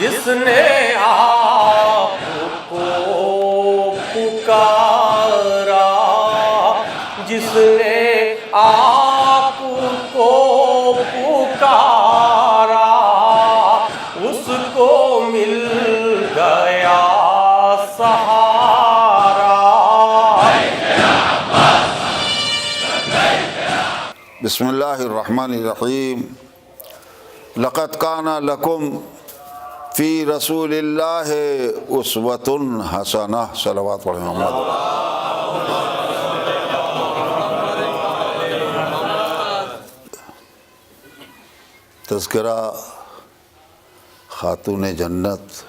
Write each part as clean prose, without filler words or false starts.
جس نے آپ کو پکارا، جس نے آپ کو پکارا، اس کو مل گیا سہارا۔ بسم اللہ الرحمن الرحیم۔ لقد کان لکم فی رسول اللہ اسوۃ حسنہ۔ صلوات پڑھیں محمد۔ تذکرہ خاتون جنت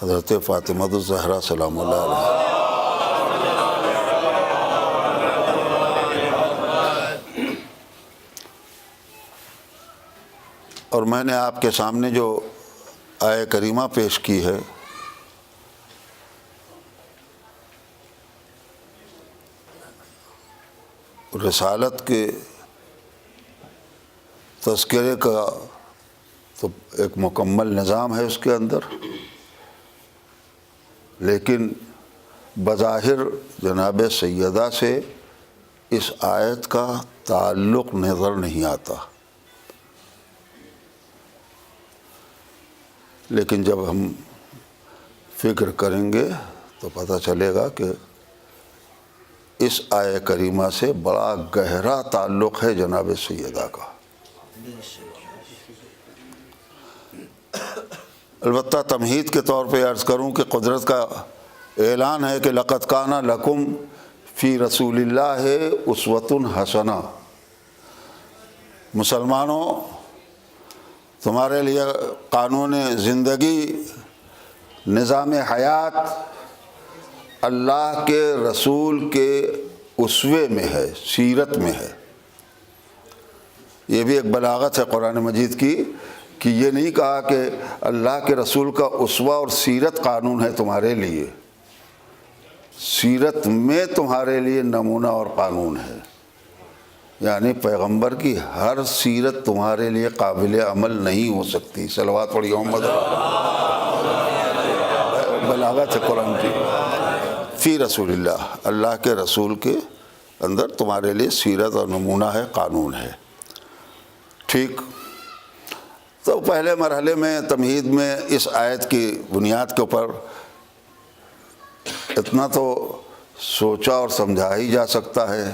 حضرت فاطمہ الزہرا سلام اللہ علیہ۔ اور میں نے آپ کے سامنے جو آیہ کریمہ پیش کی ہے، رسالت کے تذکرے کا تو ایک مکمل نظام ہے اس کے اندر، لیکن بظاہر جناب سیدہ سے اس آیت کا تعلق نظر نہیں آتا، لیکن جب ہم فکر کریں گے تو پتہ چلے گا کہ اس آیہ کریمہ سے بڑا گہرا تعلق ہے جناب سیدہ کا۔ البتہ تمہید کے طور پہ عرض کروں کہ قدرت کا اعلان ہے کہ لقد کان لکم فی رسول اللہ اسوۃ حسنہ۔ مسلمانوں، تمہارے لیے قانون زندگی، نظام حیات اللہ کے رسول کے اسوے میں ہے، سیرت میں ہے۔ یہ بھی ایک بلاغت ہے قرآن مجید کی کہ یہ نہیں کہا کہ اللہ کے رسول کا اسوہ اور سیرت قانون ہے تمہارے لیے، سیرت میں تمہارے لیے نمونہ اور قانون ہے، یعنی پیغمبر کی ہر سیرت تمہارے لیے قابل عمل نہیں ہو سکتی۔ صلوات پڑھی محمد۔ بلاغت ہے قرآن کی۔ فی رسول اللہ، اللہ کے رسول کے اندر تمہارے لیے سیرت اور نمونہ ہے، قانون ہے۔ ٹھیک، تو پہلے مرحلے میں تمہید میں اس آیت کی بنیاد کے اوپر اتنا تو سوچا اور سمجھا ہی جا سکتا ہے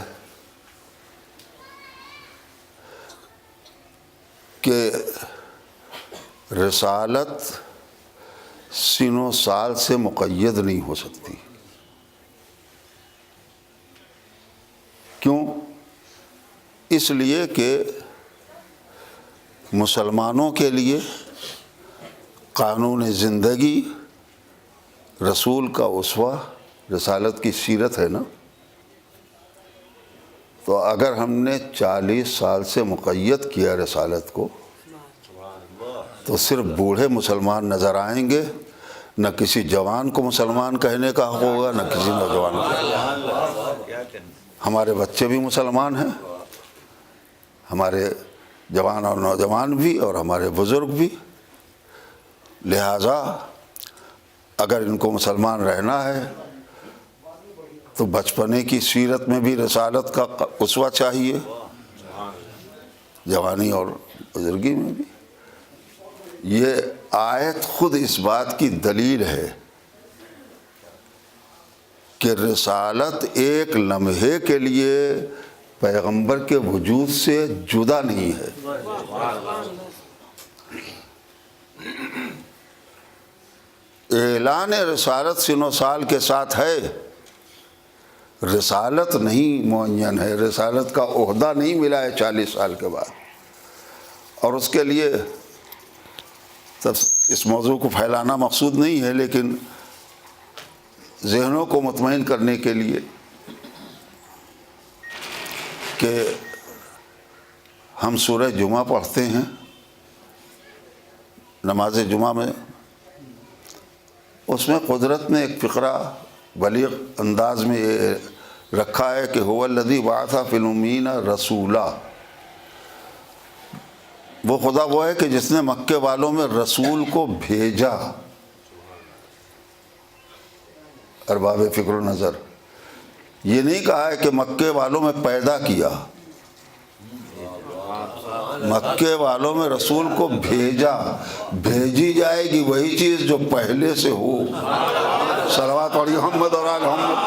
کہ رسالت سن و سال سے مقید نہیں ہو سکتی۔ کیوں؟ اس لیے کہ مسلمانوں کے لیے قانون زندگی رسول کا اسوہ رسالت کی سیرت ہے نا، تو اگر ہم نے 40 سال سے مقید کیا رسالت کو تو صرف بوڑھے مسلمان نظر آئیں گے، نہ کسی جوان کو مسلمان کہنے کا حق ہوگا، نہ کسی نوجوان کو۔ ہمارے بچے بھی مسلمان ہیں، ہمارے جوان اور نوجوان بھی، اور ہمارے بزرگ بھی۔ لہٰذا اگر ان کو مسلمان رہنا ہے تو بچپنے کی سیرت میں بھی رسالت کا اسوہ چاہیے، جوانی اور بزرگی میں بھی۔ یہ آیت خود اس بات کی دلیل ہے کہ رسالت ایک لمحے کے لیے پیغمبر کے وجود سے جدا نہیں ہے۔ اعلان رسالت سن و سال کے ساتھ ہے، رسالت نہیں معین ہے، رسالت کا عہدہ نہیں ملا ہے 40 سال کے بعد۔ اور اس کے لیے اس موضوع کو پھیلانا مقصود نہیں ہے، لیکن ذہنوں کو مطمئن کرنے کے لیے کہ ہم سورہ جمعہ پڑھتے ہیں نماز جمعہ میں، اس میں قدرت نے ایک فقرہ بلیغ انداز میں یہ رکھا ہے کہ هو الذی بعث فی الامیین رسولا، وہ خدا وہ ہے کہ جس نے مکے والوں میں رسول کو بھیجا. ارباب فکر و نظر، یہ نہیں کہا ہے کہ مکے والوں میں پیدا کیا، مکے والوں میں رسول کو بھیجا. بھیجی جائے گی وہی چیز جو پہلے سے ہو. صلوات علی محمد اور آل محمد.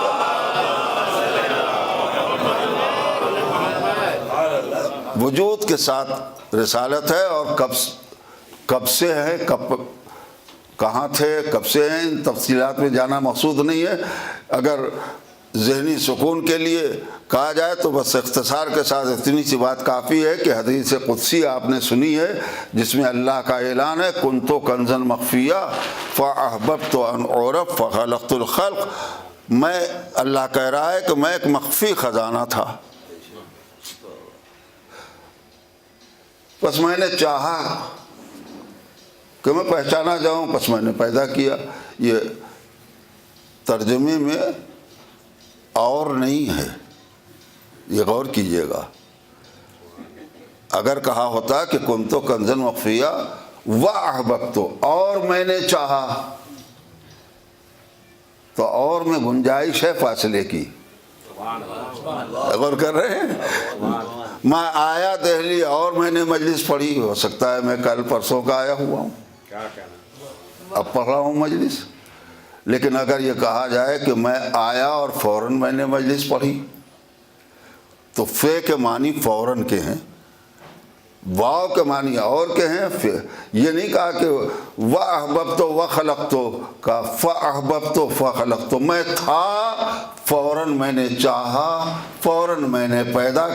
وجود کے ساتھ رسالت ہے، اور کب سے ہے، کہاں تھے، کب سے ہیں، ان تفصیلات میں جانا مقصود نہیں ہے. اگر ذہنی سکون کے لیے کہا جائے تو بس اختصار کے ساتھ اتنی سی بات کافی ہے کہ حدیث قدسی آپ نے سنی ہے جس میں اللہ کا اعلان ہے، کنت کنزا مخفیہ فاحببت ان اعرف فخلقت الخلق. میں، اللہ کہہ رہا ہے کہ میں ایک مخفی خزانہ تھا، بس میں نے چاہا کہ میں پہچانا جاؤں، بس میں نے پیدا کیا. یہ ترجمے میں اور نہیں ہے، یہ غور کیجئے گا. اگر کہا ہوتا کہ کنت کنزا مخفیہ واحببت، اور میں نے چاہا، تو اور میں گنجائش ہے فاصلے کی. غور کر رہے ہیں؟ میں آیا دہلی اور میں نے مجلس پڑھی، ہو سکتا ہے میں کل پرسوں کا آیا ہوا ہوں، اب پڑھ رہا ہوں مجلس. لیکن اگر یہ کہا جائے کہ میں آیا اور فوراً میں نے مجلس پڑھی، تو فے کے معنی فوراً کے ہیں، واو کے معنی اور کے ہیں. یہ نہیں کہا کہ وَأَحْبَبْتُ وَخَلَقْتُ کا فَأَحْبَبْتُ فَخَلَقْتُ. میں تھا، فوراً میں نے چاہا، فوراً میں نے پیدا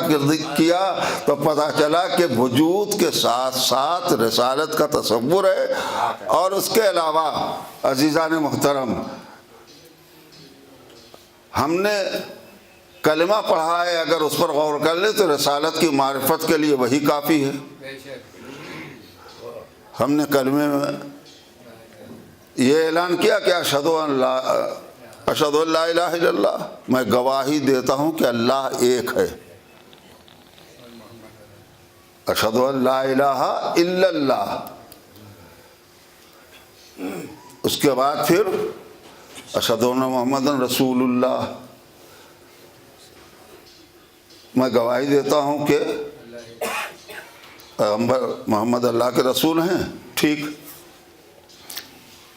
کیا. تو پتہ چلا کہ وجود کے ساتھ ساتھ رسالت کا تصور ہے. اور اس کے علاوہ عزیزان محترم، ہم نے کلمہ پڑھا ہے، اگر اس پر غور کر لیں تو رسالت کی معرفت کے لیے وہی کافی ہے. ہم نے کلمے میں یہ اعلان کیا کہ اشہد ان لا الہ الا اللہ، میں گواہی دیتا ہوں کہ اللہ ایک ہے. اشہد ان لا الہ الا اللہ. اس کے بعد پھر اشہد ان محمد رسول اللہ، میں گواہی دیتا ہوں کہ پیغمبر محمد اللہ کے رسول ہیں. ٹھیک،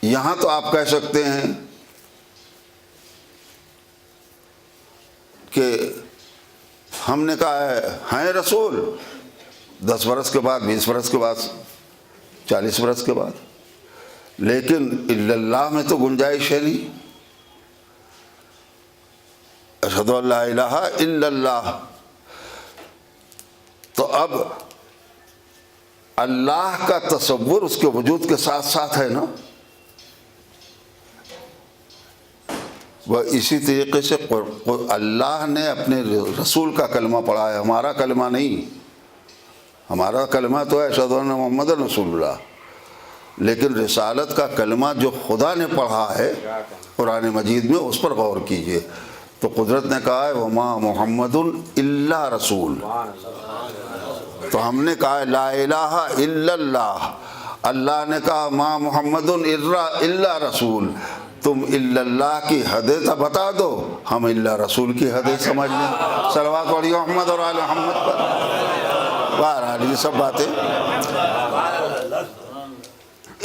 یہاں تو آپ کہہ سکتے ہیں کہ ہم نے کہا ہیں رسول 10 برس کے بعد، 20 برس کے بعد، 40 برس کے بعد، لیکن الا اللہ میں تو گنجائش ہے نہیں. اشہد ان لا الہ الا اللہ. تو اب اللہ کا تصور اس کے وجود کے ساتھ ساتھ ہے نا. وہ اسی طریقے سے اللہ نے اپنے رسول کا کلمہ پڑھا ہے، ہمارا کلمہ نہیں. ہمارا کلمہ تو ہے اشہد ان محمد رسول اللہ، لیکن رسالت کا کلمہ جو خدا نے پڑھا ہے قرآن مجید میں، اس پر غور کیجئے. تو قدرت نے کہا ہے وما محمد الا رسول. تو ہم نے کہا لا الہ الا اللہ، اللہ نے کہا ما محمد الا رسول. تم الا اللہ کی حدیں تو بتا دو، ہم الا رسول کی حدیں سمجھ لیں. صلوات علی محمد اور آل محمد پر. بہرحال یہ سب باتیں.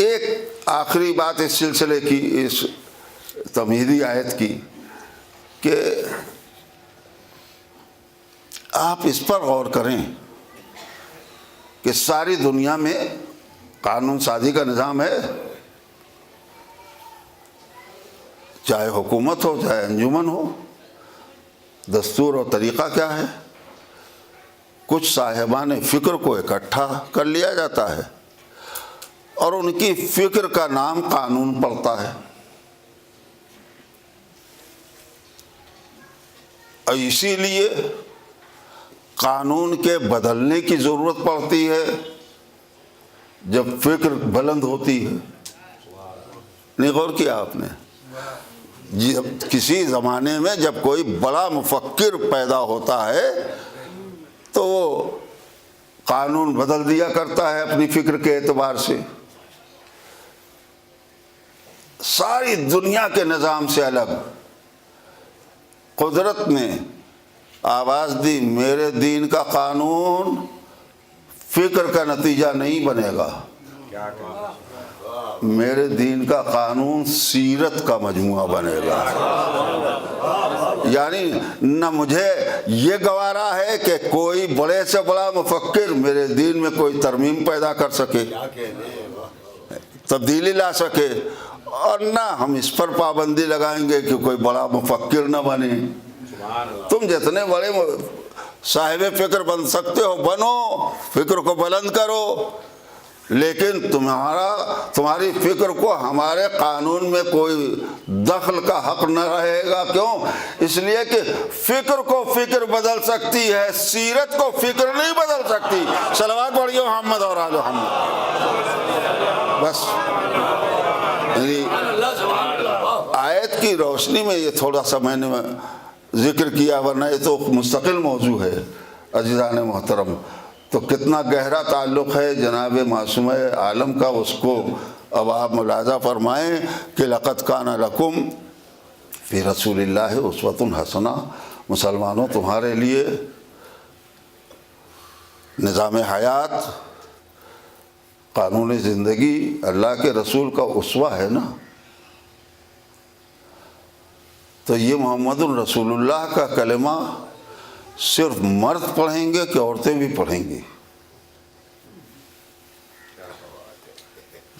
ایک آخری بات اس سلسلے کی، اس تمہیدی آیت کی، کہ آپ اس پر غور کریں کہ ساری دنیا میں قانون سازی کا نظام ہے، چاہے حکومت ہو چاہے انجمن ہو. دستور اور طریقہ کیا ہے؟ کچھ صاحبان فکر کو اکٹھا کر لیا جاتا ہے اور ان کی فکر کا نام قانون پڑتا ہے. اور اسی لیے قانون کے بدلنے کی ضرورت پڑتی ہے جب فکر بلند ہوتی ہے. نہیں غور کیا آپ نے؟ جب کسی زمانے میں جب کوئی بڑا مفکر پیدا ہوتا ہے تو وہ قانون بدل دیا کرتا ہے اپنی فکر کے اعتبار سے، ساری دنیا کے نظام سے الگ قدرت نے آواز دی میرے دین کا قانون فکر کا نتیجہ نہیں بنے گا، میرے دین کا قانون سیرت کا مجموعہ بنے گا۔ یعنی نہ مجھے یہ گوارا ہے کہ کوئی بڑے سے بڑا مفکر میرے دین میں کوئی ترمیم پیدا کر سکے، تبدیلی لا سکے، اور نہ ہم اس پر پابندی لگائیں گے کہ کوئی بڑا مفکر نہ بنے۔ تم جتنے بڑے صاحب فکر بن سکتے ہو بنو، فکر کو بلند کرو، لیکن تمہاری فکر کو ہمارے قانون میں کوئی دخل کا حق نہ رہے گا۔ کیوں؟ اس لیے کہ فکر کو فکر بدل سکتی ہے، سیرت کو فکر نہیں بدل سکتی۔ صلوات پڑھیے محمد اور آل محمد۔ بس آیت کی روشنی میں یہ تھوڑا سا میں نے ذکر کیا، ورنہ یہ تو مستقل موضوع ہے عزیزان محترم۔ تو کتنا گہرا تعلق ہے جناب معصوم عالم کا، اس کو اب آپ ملاحظہ فرمائیں کہ لقد کان لکم فی رسول اللہ اسوۃ حسنہ، مسلمانوں تمہارے لیے نظام حیات، قانون زندگی اللہ کے رسول کا اسوہ ہے نا۔ تو یہ محمد الرسول اللہ کا کلمہ صرف مرد پڑھیں گے کہ عورتیں بھی پڑھیں گی؟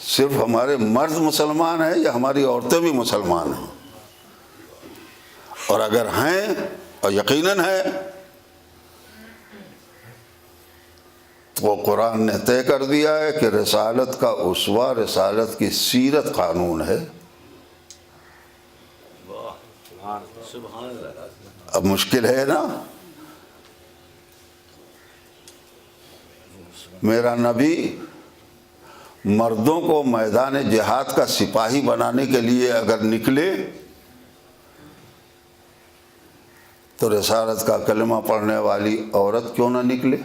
صرف ہمارے مرد مسلمان ہیں یا ہماری عورتیں بھی مسلمان ہیں؟ اور اگر ہیں، اور یقیناً ہیں، تو قرآن نے طے کر دیا ہے کہ رسالت کا اسوہ، رسالت کی سیرت قانون ہے۔ اب مشکل ہے نا، میرا نبی مردوں کو میدان جہاد کا سپاہی بنانے کے لیے اگر نکلے تو رسالت کا کلمہ پڑھنے والی عورت کیوں نہ نکلے؟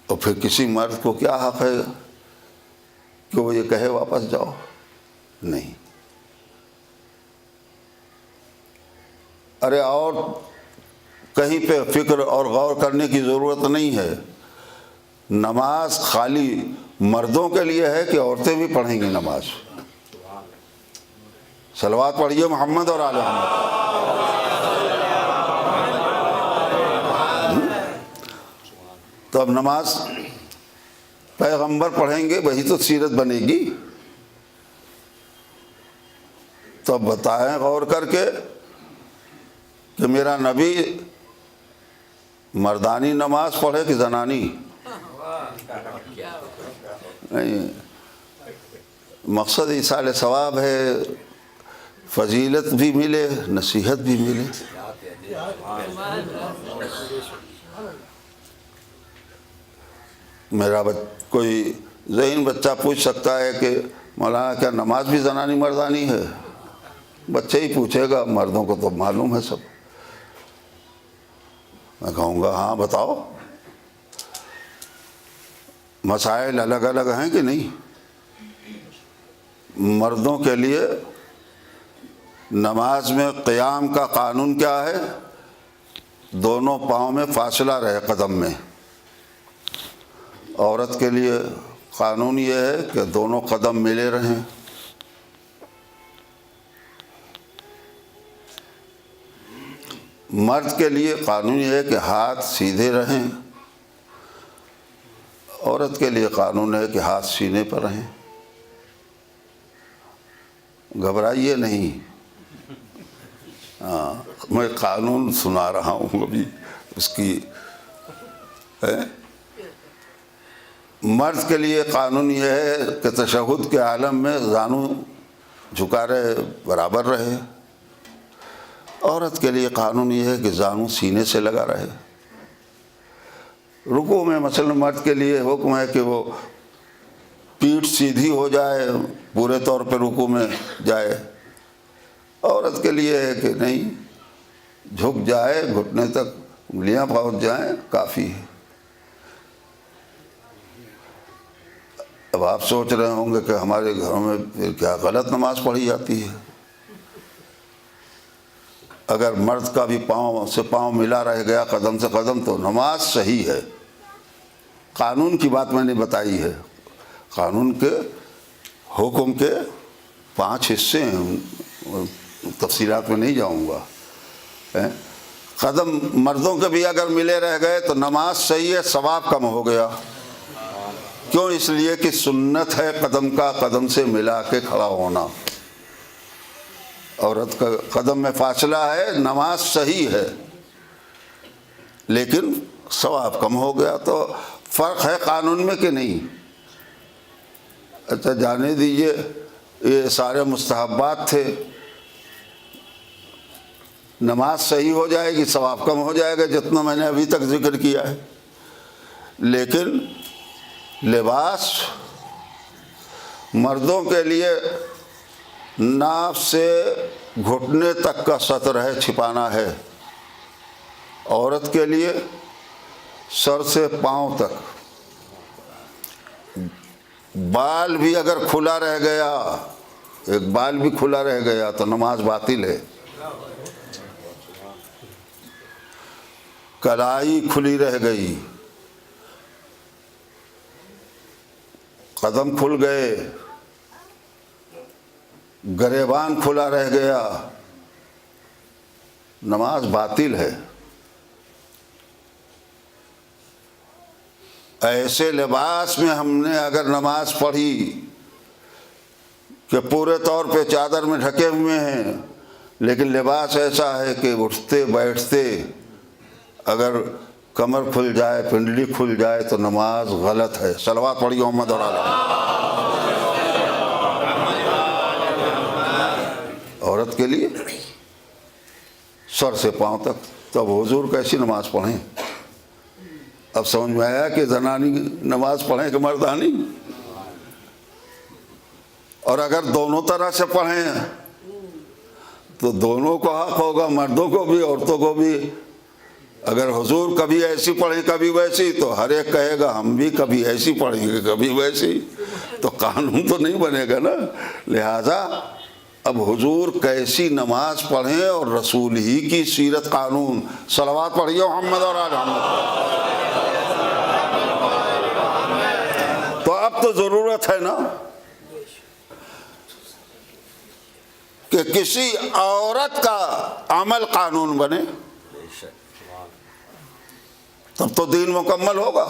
اور پھر کسی مرد کو کیا حق ہے کہ وہ یہ کہے واپس جاؤ؟ نہیں۔ ارے اور کہیں پہ فکر اور غور کرنے کی ضرورت نہیں ہے۔ نماز خالی مردوں کے لیے ہے کہ عورتیں بھی پڑھیں گی نماز؟ صلوات پڑھیے محمد اور آل محمد۔ تو اب نماز پیغمبر پڑھیں گے، وہی تو سیرت بنے گی۔ تو اب بتائیں غور کر کے کہ میرا نبی مردانی نماز پڑھے کہ زنانی؟ نہیں، مقصد ایصال ثواب ہے، فضیلت بھی ملے، نصیحت بھی ملے۔ میرا کوئی ذہین بچہ پوچھ سکتا ہے کہ مولانا کیا نماز بھی زنانی مردانی ہے؟ بچے ہی پوچھے گا، مردوں کو تو معلوم ہے سب۔ میں کہوں گا ہاں بتاؤ، مسائل الگ الگ ہیں کہ نہیں؟ مردوں کے لیے نماز میں قیام کا قانون کیا ہے؟ دونوں پاؤں میں فاصلہ رہے قدم میں۔ عورت کے لیے قانون یہ ہے کہ دونوں قدم ملے رہیں۔ مرد کے لیے قانون یہ ہے کہ ہاتھ سیدھے رہیں، عورت کے لیے قانون ہے کہ ہاتھ سینے پر رہیں۔ گھبرائیے نہیں، میں قانون سنا رہا ہوں ابھی اس کی۔ مرد کے لیے قانون یہ ہے کہ تشہد کے عالم میں زانو جھکا رہے، برابر رہے۔ عورت کے لیے قانون یہ ہے کہ زانو سینے سے لگا رہے۔ رکوع میں مثلا مرد کے لیے حکم ہے کہ وہ پیٹھ سیدھی ہو جائے، پورے طور پہ رکوع میں جائے۔ عورت کے لیے ہے کہ نہیں، جھک جائے, گھٹنے تک انگلیاں پہنچ جائیں, کافی ہے. اب آپ سوچ رہے ہوں گے کہ ہمارے گھروں میں پھر کیا غلط نماز پڑھی جاتی ہے؟ اگر مرد کا بھی پاؤں سے پاؤں ملا رہ گیا, قدم سے قدم, تو نماز صحیح ہے. قانون کی بات میں نے بتائی ہے. قانون کے حکم کے 5 حصے ہیں, تفصیلات میں نہیں جاؤں گا. قدم مردوں کے بھی اگر ملے رہ گئے تو نماز صحیح ہے, ثواب کم ہو گیا. کیوں؟ اس لیے کہ سنت ہے قدم کا قدم سے ملا کے کھڑا ہونا. عورت کا قدم میں فاصلہ ہے, نماز صحیح ہے, لیکن ثواب کم ہو گیا. تو فرق ہے قانون میں کہ نہیں؟ اچھا جانے دیجئے, یہ سارے مستحبات تھے. نماز صحیح ہو جائے گی, ثواب کم ہو جائے گا, جتنا میں نے ابھی تک ذکر کیا ہے. لیکن لباس مردوں کے لیے ناف سے گھٹنے تک کا سطر ہے, چھپانا ہے. عورت کے لیے سر سے پاؤں تک. بال بھی اگر کھلا رہ گیا, ایک بال بھی کھلا رہ گیا تو نماز باطل ہے. کلائی کھلی رہ گئی, قدم کھل گئے, گریبان کھلا رہ گیا, نماز باطل ہے. ایسے لباس میں ہم نے اگر نماز پڑھی کہ پورے طور پہ چادر میں ڈھکے ہوئے ہیں, لیکن لباس ایسا ہے کہ اٹھتے بیٹھتے اگر کمر کھل جائے, پنڈلی کھل جائے, تو نماز غلط ہے. صلوات پڑھیے محمد اور آل. عورت کے لیے سر سے پاؤں تک. تب حضور کیسی نماز پڑھیں؟ اب سمجھ میں آیا کہ زنانی نماز پڑھیں کہ مردانی. اور اگر دونوں طرح سے پڑھیں تو دونوں کو حق ہوگا, مردوں کو بھی عورتوں کو بھی. اگر حضور کبھی ایسی پڑھیں کبھی ویسی, تو ہر ایک کہے گا ہم بھی کبھی ایسی پڑھیں گے کبھی ویسی, تو قانون تو نہیں بنے گا نا. لہذا اب حضور کیسی نماز پڑھیں اور رسول ہی کی سیرت قانون. صلوات پڑھیے محمد اور آل محمد. تو اب تو ضرورت ہے نا کہ کسی عورت کا عمل قانون بنے, تب تو دین مکمل ہوگا.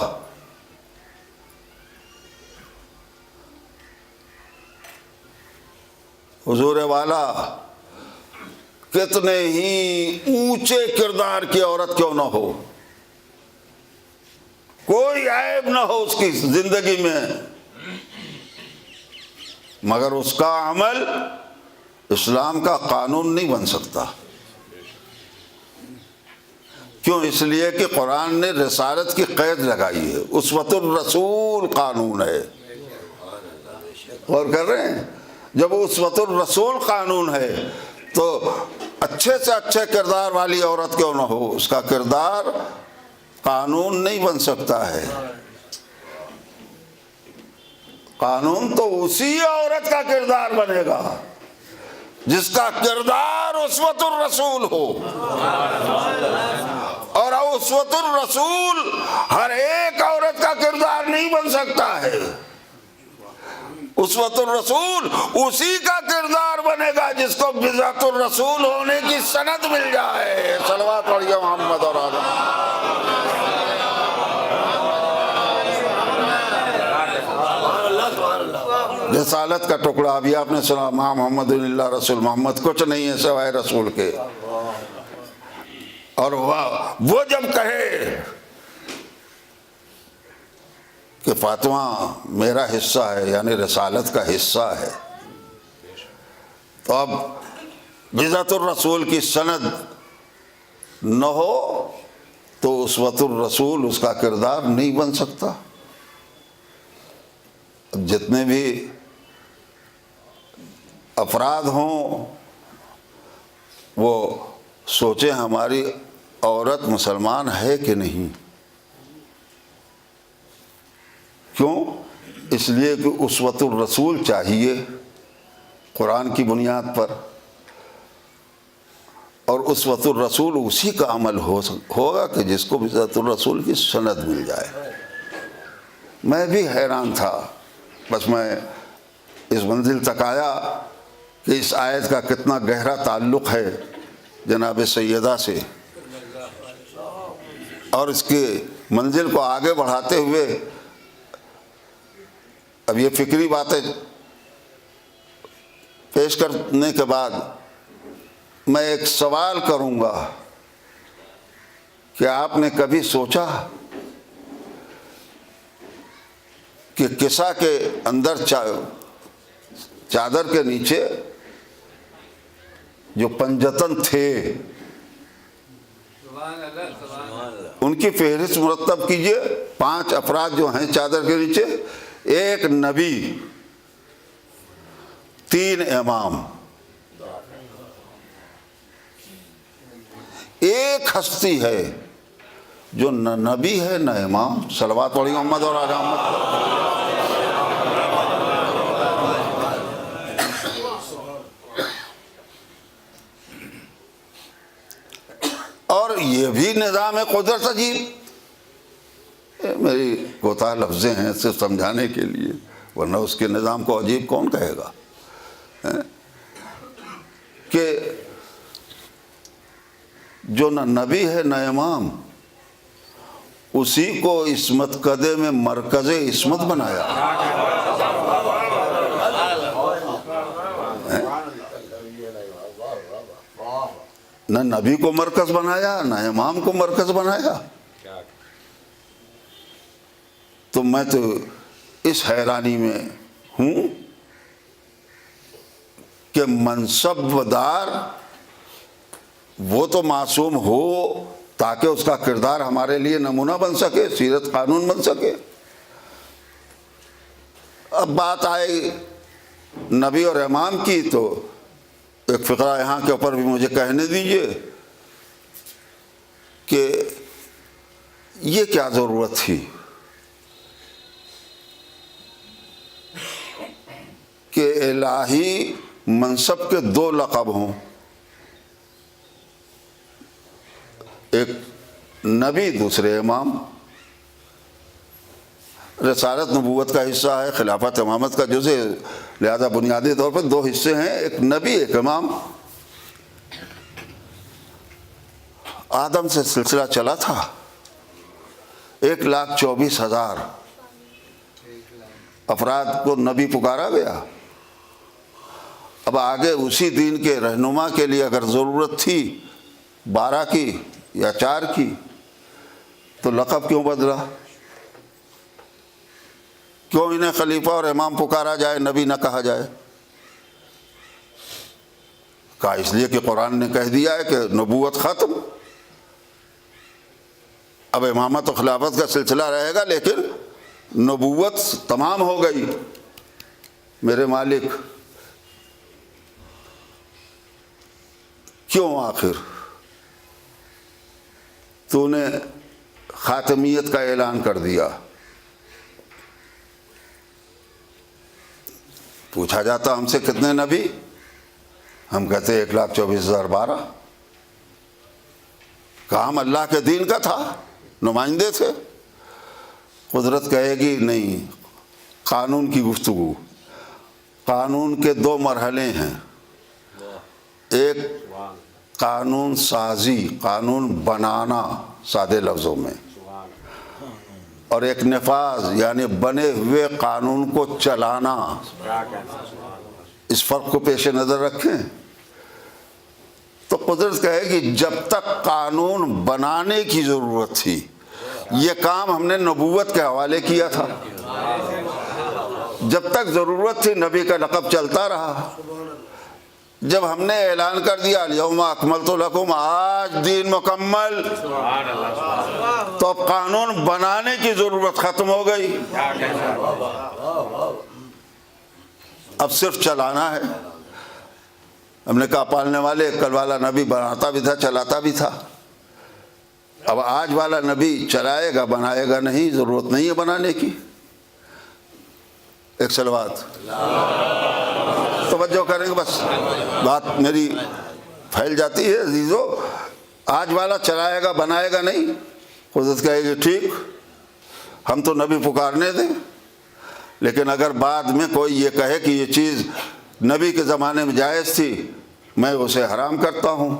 حضور والا کتنے ہی اونچے کردار کی عورت کیوں نہ ہو, کوئی عیب نہ ہو اس کی زندگی میں, مگر اس کا عمل اسلام کا قانون نہیں بن سکتا. کیوں؟ اس لیے کہ قرآن نے رسالت کی قید لگائی ہے. اسوۃ الرسول قانون ہے. غور کر رہے ہیں؟ جب اسوۃ الرسول قانون ہے تو اچھے سے اچھے کردار والی عورت کیوں نہ ہو, اس کا کردار قانون نہیں بن سکتا ہے. قانون تو اسی عورت کا کردار بنے گا جس کا کردار اسوۃ الرسول ہو. اور اسوۃ الرسول ہر ایک عورت کا کردار نہیں بن سکتا ہے. اسوۃ الرسول اسی کا کردار بنے گا جس کو بذات الرسول ہونے کی سند مل جائے. صلوات پڑھیے محمد اور آل. رسالت کا ٹکڑا ابھی آپ نے سنا, ماں محمد اللہ رسول, محمد کچھ نہیں ہے سوائے رسول کے. اور وہ جب کہے کہ فاطمہ میرا حصہ ہے, یعنی رسالت کا حصہ ہے, تو اب بذات الرسول کی سند نہ ہو تو اسوۃ الرسول اس کا کردار نہیں بن سکتا. جتنے بھی افراد ہوں وہ سوچیں ہماری عورت مسلمان ہے کہ نہیں. کیوں؟ اس لیے کہ اسوۃ الرسول چاہیے قرآن کی بنیاد پر، اور اسوۃ الرسول اسی کا عمل ہوگا کہ جس کو اسوۃ الرسول کی سند مل جائے. میں بھی حیران تھا، بس میں اس منزل تک آیا کہ اس آیت کا کتنا گہرا تعلق ہے جناب سیدہ سے، اور اس کے منزل کو آگے بڑھاتے ہوئے اب یہ فکری باتیں پیش کرنے کے بعد میں ایک سوال کروں گا کہ آپ نے کبھی سوچا کہ کسا کے اندر چادر کے نیچے جو پنجتن تھے ان کی فہرست مرتب کیجئے. 5 افراد جو ہیں چادر کے نیچے، 1 نبی، 3 امام، ایک ہستی ہے جو نہ نبی ہے نہ امام. صلوات پڑھی محمد اور آل محمد. اور یہ بھی نظام قدرت عجیب. میری کوتاہ لفظیں ہیں صرف سمجھانے کے لیے، ورنہ اس کے نظام کو عجیب کون کہے گا. کہ جو نہ نبی ہے نہ امام، اسی کو عصمت کدے میں مرکز عصمت بنایا. نہ نبی کو مرکز بنایا نہ امام کو مرکز بنایا. تو میں تو اس حیرانی میں ہوں کہ منصب دار وہ تو معصوم ہو تاکہ اس کا کردار ہمارے لیے نمونہ بن سکے، سیرت قانون بن سکے. اب بات آئی نبی اور امام کی، تو ایک فقرہ یہاں کے اوپر بھی مجھے کہنے دیجئے کہ یہ کیا ضرورت تھی کہ الہی منصب کے 2 لقب ہوں، ایک نبی دوسرے امام. رسالت نبوت کا حصہ ہے، خلافت امامت کا جزء، لہذا بنیادی طور پر 2 حصے ہیں، ایک نبی ایک امام. آدم سے سلسلہ چلا تھا، 1,24,000 افراد کو نبی پکارا گیا. اب آگے اسی دین کے رہنما کے لیے اگر ضرورت تھی 12 کی یا 4 کی، تو لقب کیوں بدلا؟ کیوں انہیں خلیفہ اور امام پکارا جائے، نبی نہ کہا جائے؟ کہا اس لیے کہ قرآن نے کہہ دیا ہے کہ نبوت ختم، اب امامت و خلافت کا سلسلہ رہے گا، لیکن نبوت تمام ہو گئی. میرے مالک کیوں آخر تو نے خاتمیت کا اعلان کر دیا؟ پوچھا جاتا ہم سے کتنے نبی، ہم کہتے 1,24,012. کام اللہ کے دین کا تھا، نمائندے تھے. قدرت کہے گی نہیں، قانون کی گفتگو. قانون کے 2 مرحلے ہیں، ایک قانون سازی، قانون بنانا سادے لفظوں میں، اور ایک نفاذ یعنی بنے ہوئے قانون کو چلانا. اس فرق کو پیش نظر رکھیں. تو قدرت کہے گی جب تک قانون بنانے کی ضرورت تھی، یہ کام ہم نے نبوت کے حوالے کیا تھا. جب تک ضرورت تھی نبی کا لقب چلتا رہا. جب ہم نے اعلان کر دیا الیوم اکملت لکم، آج دین مکمل، تو اب قانون بنانے کی ضرورت ختم ہو گئی، اب صرف چلانا ہے. ہم نے کہا پالنے والے کل والا نبی بناتا بھی تھا چلاتا بھی تھا، اب آج والا نبی چلائے گا بنائے گا نہیں، ضرورت نہیں ہے بنانے کی۔ ایک صلوات توجہ کریں گے، بس بات میری پھیل جاتی ہے عزیزو۔ آج والا چلائے گا بنائے گا نہیں، حضرت کہے گی ٹھیک ہم تو نبی پکارنے دیں، لیکن اگر بعد میں کوئی یہ کہے کہ یہ چیز نبی کے زمانے میں جائز تھی میں اسے حرام کرتا ہوں،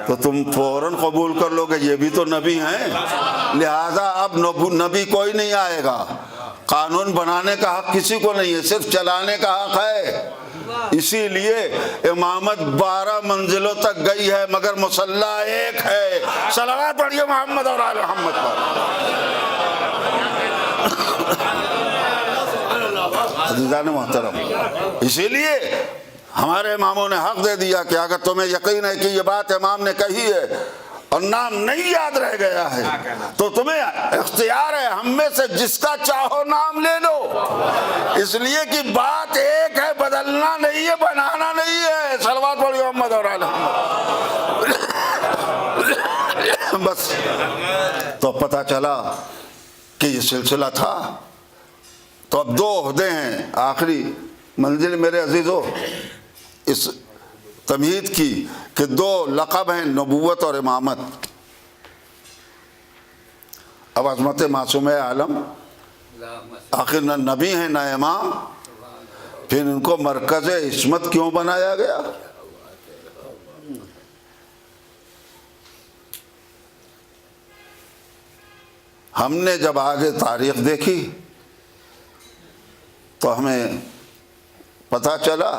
تو تم فوراً قبول کر لو گے یہ بھی تو نبی ہیں، لہذا اب نبی کوئی نہیں آئے گا۔ قانون بنانے کا حق کسی کو نہیں ہے، صرف چلانے کا حق ہے۔ اسی لیے امامت 12 منزلوں تک گئی ہے مگر مصلی ایک ہے۔ صلوات پڑھیے محمد اور آل محمد پر۔ عزیزان محترم، اسی لیے ہمارے اماموں نے حق دے دیا کہ اگر تمہیں یقین ہے کہ یہ بات امام نے کہی ہے اور نام نہیں یاد رہ گیا ہے تو تمہیں اختیار ہے، ہم میں سے جس کا چاہو نام لے لو، اس لیے کہ بات ایک ہے، بدلنا نہیں ہے، بنانا نہیں ہے۔ صلوات پڑھیے محمد اور آل محمد۔ بس تو پتہ چلا کہ یہ سلسلہ تھا۔ تو اب 2 عہدے ہیں، آخری منزل میرے عزیزو اس تمہید کی کہ 2 لقب ہیں، نبوت اور امامت۔ اب عظمت معصوم عالم آخر نہ نبی ہیں نہ امام، پھر ان کو مرکز عصمت کیوں بنایا گیا؟ ہم نے جب آگے تاریخ دیکھی تو ہمیں پتہ چلا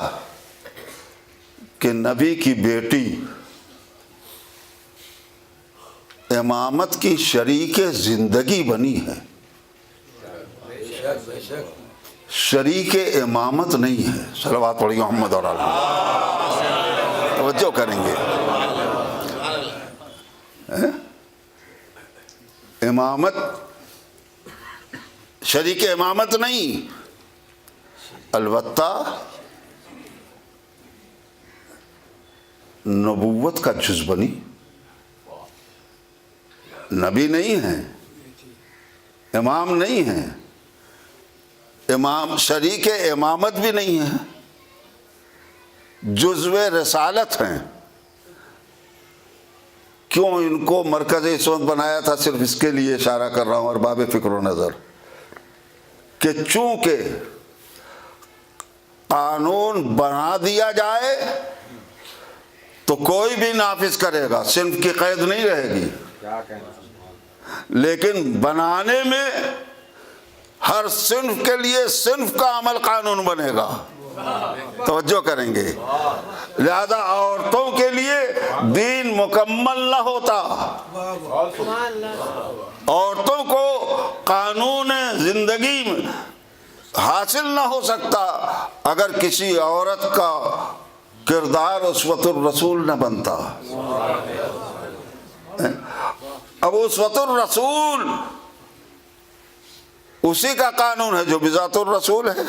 کہ نبی کی بیٹی امامت کی شریک زندگی بنی ہے، شریک امامت نہیں ہے۔ صلوات پڑھیے محمد اور آل محمد۔ توجہ کریں گے، امامت شریک امامت نہیں، البتہ نبوت کا جز بنی، نبی نہیں ہے، امام نہیں ہے، امام شریک امامت بھی نہیں ہے، جزو رسالت ہیں۔ کیوں ان کو مرکز عصمت بنایا تھا؟ صرف اس کے لیے اشارہ کر رہا ہوں اور باب فکر و نظر کہ چونکہ قانون بنا دیا جائے تو کوئی بھی نافذ کرے گا، صنف کی قید نہیں رہے گی، لیکن بنانے میں ہر صنف کے لیے صنف کا عمل قانون بنے گا۔ توجہ کریں گے، لہذا عورتوں کے لیے دین مکمل نہ ہوتا، عورتوں کو قانون زندگی میں حاصل نہ ہو سکتا اگر کسی عورت کا کردار اسوۃ الرسول نہ بنتا۔ اب اسوۃ الرسول اسی کا قانون ہے جو بذات الرسول ہے،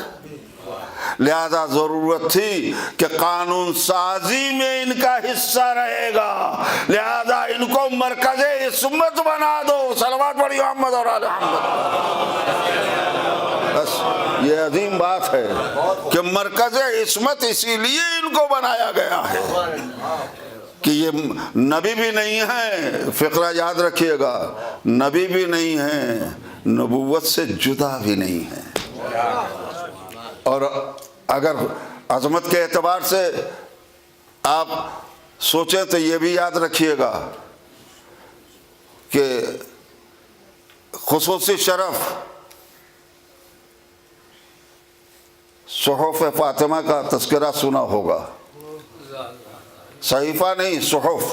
لہذا ضرورت تھی کہ قانون سازی میں ان کا حصہ رہے گا، لہذا ان کو مرکز عصمت بنا دو۔ صلوات پڑھیے محمد اور آل محمد۔ بس یہ عظیم بات ہے کہ مرکز عصمت اسی لیے ان کو بنایا گیا ہے کہ یہ نبی بھی نہیں ہے، فقرہ یاد رکھیے گا، نبی بھی نہیں ہے، نبوت سے جدا بھی نہیں ہے۔ اور اگر عظمت کے اعتبار سے آپ سوچیں تو یہ بھی یاد رکھیے گا کہ خصوصی شرف صحف فاطمہ کا تذکرہ سنا ہوگا، صحیفہ نہیں، صحف۔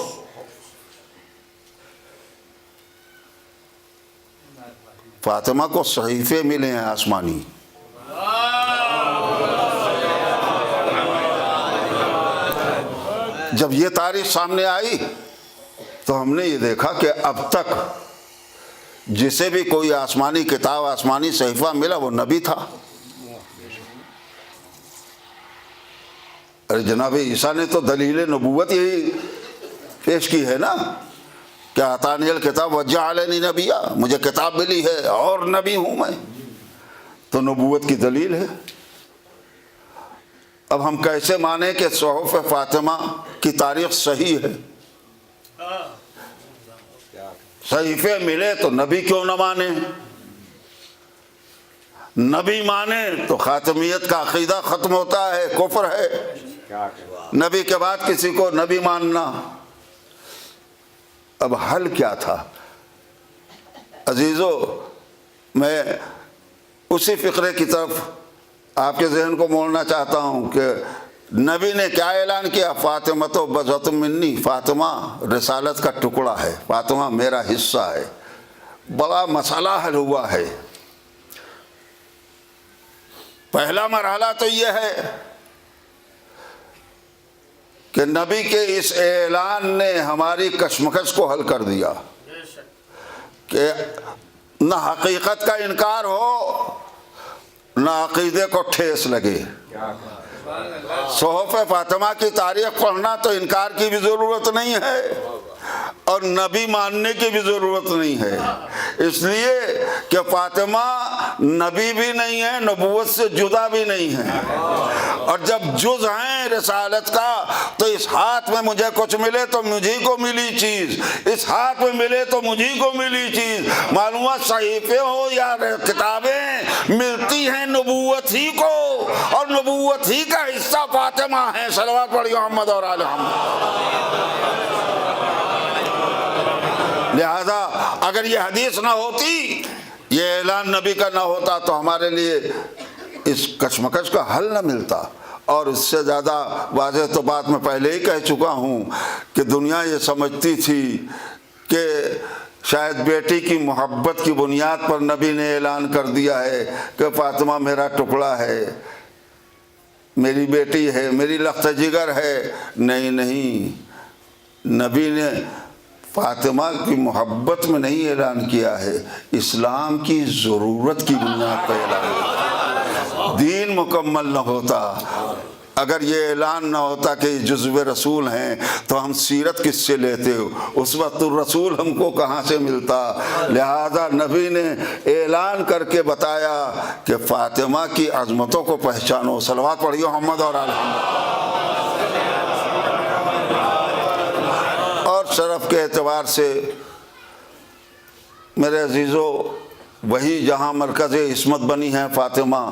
فاطمہ کو صحیفے ملے ہیں آسمانی، جب یہ تاریخ سامنے آئی تو ہم نے یہ دیکھا کہ اب تک جسے بھی کوئی آسمانی کتاب آسمانی صحیفہ ملا وہ نبی تھا۔ ارے جناب عیسیٰ نے تو دلیل نبوت یہی پیش کی ہے نا کہ اعطانی الکتاب وجعلنی نبیا، مجھے کتاب ملی ہے اور نبی ہوں میں، تو نبوت کی دلیل ہے۔ اب ہم کیسے مانیں کہ صحف فاطمہ کی تاریخ صحیح ہے؟ صحیفے ملے تو نبی کیوں نہ مانے؟ نبی مانے تو خاتمیت کا عقیدہ ختم ہوتا ہے، کفر ہے نبی کے بعد کسی کو نبی ماننا۔ اب حل کیا تھا عزیزو؟ میں اسی فقرے کی طرف آپ کے ذہن کو موڑنا چاہتا ہوں کہ نبی نے کیا اعلان کیا؟ فاطمہ تو بضعۃ منی، فاطمہ رسالت کا ٹکڑا ہے، فاطمہ میرا حصہ ہے۔ بڑا مسئلہ حل ہوا ہے۔ پہلا مرحلہ تو یہ ہے کہ نبی کے اس اعلان نے ہماری کشمکش کو حل کر دیا کہ نہ حقیقت کا انکار ہو نہ عقیدے کو ٹھیس لگے۔ صحف فاطمہ کی تاریخ پڑھنا تو انکار کی بھی ضرورت نہیں ہے اور نبی ماننے کی بھی ضرورت نہیں ہے، اس لیے کہ فاطمہ نبی بھی نہیں ہے، نبوت سے جدا بھی نہیں ہے، اور جب جز ہیں رسالت کا تو اس ہاتھ میں مجھے کچھ ملے تو مجھے کو ملی چیز، اس ہاتھ میں ملے تو مجھے کو ملی چیز۔ معلومات صحیفے ہو یا کتابیں ملتی ہیں نبوت ہی کو، اور نبوت ہی کا حصہ فاطمہ ہے۔ صلوات پڑھیے محمد اور آل محمد۔ لہذا اگر یہ حدیث نہ ہوتی، یہ اعلان نبی کا نہ ہوتا تو ہمارے لیے اس کشمکش کا حل نہ ملتا۔ اور اس سے زیادہ واضح تو بات میں پہلے ہی کہہ چکا ہوں کہ دنیا یہ سمجھتی تھی کہ شاید بیٹی کی محبت کی بنیاد پر نبی نے اعلان کر دیا ہے کہ فاطمہ میرا ٹکڑا ہے، میری بیٹی ہے، میری لخت جگر ہے۔ نہیں، نبی نے فاطمہ کی محبت میں نہیں اعلان کیا ہے، اسلام کی ضرورت کی بنیاد پر اعلان کیا۔ دین مکمل نہ ہوتا اگر یہ اعلان نہ ہوتا کہ یہ جزو رسول ہیں تو ہم سیرت کس سے لیتے ہو؟ اس وقت الرسول ہم کو کہاں سے ملتا؟ لہذا نبی نے اعلان کر کے بتایا کہ فاطمہ کی عظمتوں کو پہچانو۔ صلوات پڑھیے محمد اور آل محمد۔ اور شرف کے اعتبار سے میرے عزیزو، وہی جہاں مرکز عصمت بنی ہے فاطمہ،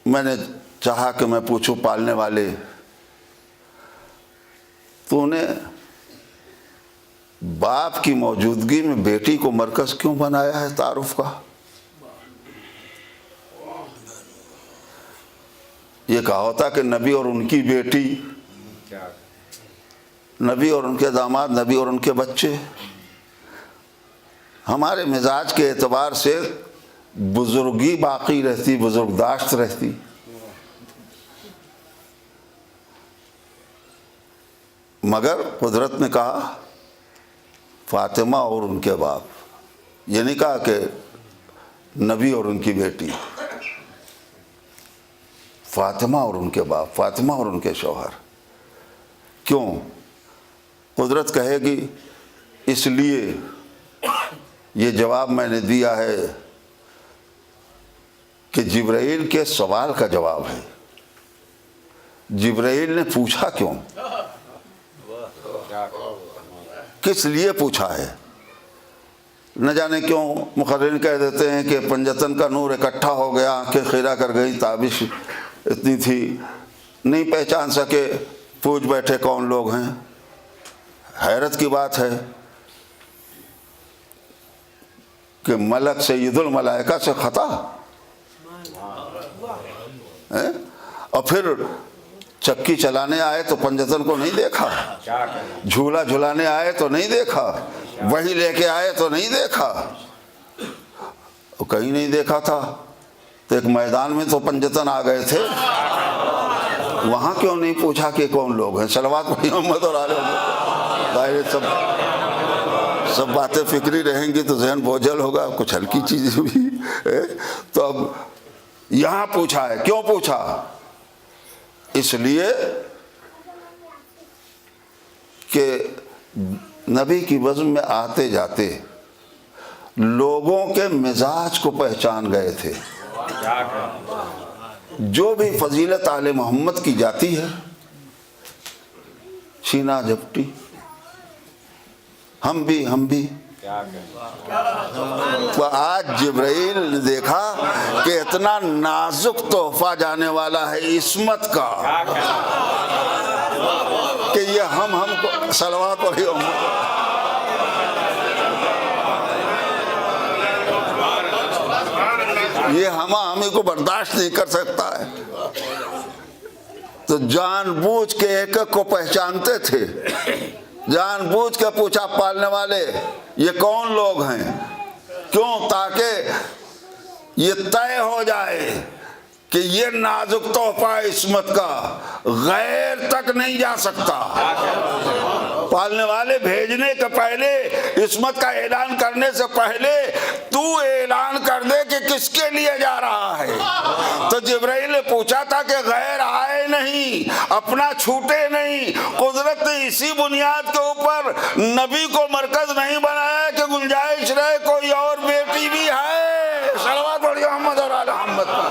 میں نے چاہا کہ میں پوچھوں پالنے والے، تو نے باپ کی موجودگی میں بیٹی کو مرکز کیوں بنایا ہے تعارف کا؟ یہ کہا ہوتا کہ نبی اور ان کی بیٹی، نبی اور ان کے داماد، نبی اور ان کے بچے۔ ہمارے مزاج کے اعتبار سے بزرگی باقی رہتی، بزرگداشت رہتی۔ مگر قدرت نے کہا فاطمہ اور ان کے باپ، یہ نہیں کہا کہ نبی اور ان کی بیٹی۔ فاطمہ اور ان کے باپ، فاطمہ اور ان کے شوہر۔ کیوں؟ قدرت کہے گی اس لیے یہ جواب میں نے دیا ہے کہ جبرائیل کے سوال کا جواب ہے۔ جبرائیل نے پوچھا کیوں، کس لیے پوچھا ہے؟ نہ جانے کیوں مقررین کہہ دیتے ہیں کہ پنجتن کا نور اکٹھا ہو گیا، آنکھیں خیرہ کر گئی، تابش اتنی تھی نہیں پہچان سکے، پوچھ بیٹھے کون لوگ ہیں۔ حیرت کی بات ہے کہ ملک سید الملائکہ سے خطا، اور پھر چکی چلانے آئے تو پنجتن کو نہیں دیکھا، جھولا جھلانے آئے تو نہیں دیکھا، وہی لے کے آئے تو نہیں دیکھا، کہیں نہیں دیکھا تھا تو ایک میدان میں تو پنجتن آ گئے تھے، وہاں کیوں نہیں پوچھا کہ کون لوگ ہیں؟ صلوات پڑھیے محمد اور آل محمد۔ سب باتیں فکری رہیں گی تو ذہن بوجھل ہوگا، کچھ ہلکی چیزیں بھی تو اب یہاں پوچھا ہے. کیوں پوچھا؟ اس لیے کہ نبی کی بزم میں آتے جاتے لوگوں کے مزاج کو پہچان گئے تھے. جو بھی فضیلت آل محمد کی جاتی ہے، سینہ جھپٹی، ہم بھی. تو آج جبرائیل نے دیکھا کہ اتنا نازک تحفہ جانے والا ہے عصمت کا کہ یہ ہم کو صلوات پڑھی. یہ ہمیں کو برداشت نہیں کر سکتا ہے. تو جان بوجھ کے ایک ایک کو پہچانتے تھے. جان بوجھ کے پوچھا پالنے والے یہ کون لوگ ہیں؟ کیوں؟ تاکہ یہ طے ہو جائے کہ یہ نازک تحفہ عصمت کا غیر تک نہیں جا سکتا. پالنے والے بھیجنے کے پہلے، عصمت کا اعلان کرنے سے پہلے تو اعلان کر دے کہ کس کے لیے جا رہا ہے. تو جبرائیل نے پوچھا تھا کہ غیر آئے نہیں، اپنا چھوٹے نہیں. قدرت نے اسی بنیاد کے اوپر نبی کو مرکز نہیں بنایا کہ گنجائش رہے کوئی اور بیٹی بھی ہے. صلوات پڑھیے محمد اور آل محمد پر.